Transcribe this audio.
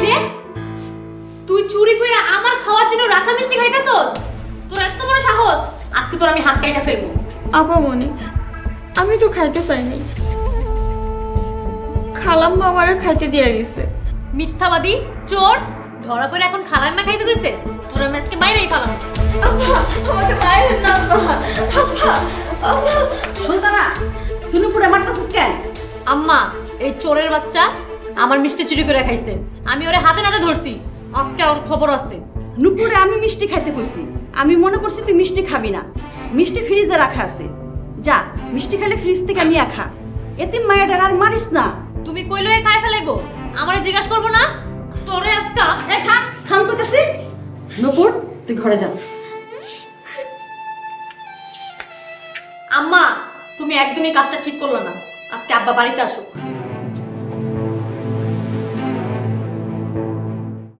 রে তুই চুরি করে আমার খাওয়ার জন্য রাখা মিষ্টি খাইতেছস? তোর এত বড় সাহস, আজকে তোর আমি হাত কাইটা ফেলবো। আপা মনি, আমি তো খাইতে চাইনি, খালাম্মা আমারে খাইতে দিয়া গেছে। মিথ্যাবাদী, চোর, ধরা পড়ে এখন খালাম্মা খাইতে কইছে? তোর আমি আজকে বাইরেই ফালাম। আপা আমাকে বাইরে না আপা। আপা সুলতানা, তুই নুপুরে মারতাছিস কেন? আম্মা, এই চোরের বাচ্চা আমার মিষ্টি চুরি করে খাইছে, আমি ওরে হাতে নাতে ধরছি, আজকে ওর খবর আছে। নুপুরে আমি মিষ্টি খাইতে কইছি, আমি মনে করছি তুই মিষ্টি খাবি না, মিষ্টি ফ্রিজে রাখা আছে, যা মিষ্টি খেলে ফ্রিজ থেকে নিয়ে খা। এতে মায়াডার আর মারিস না। তুমি কইলে খাই ফেলাইবো, আমারে জিজ্ঞাসা করবো না? তোরে আজকা এ খা, খাম কইতাছি। নুপুর তুই ঘরে যা। আম্মা, তুমি একদমই কাজটা ঠিক করলো না, আজকে আব্বা বাড়িতে আসুক।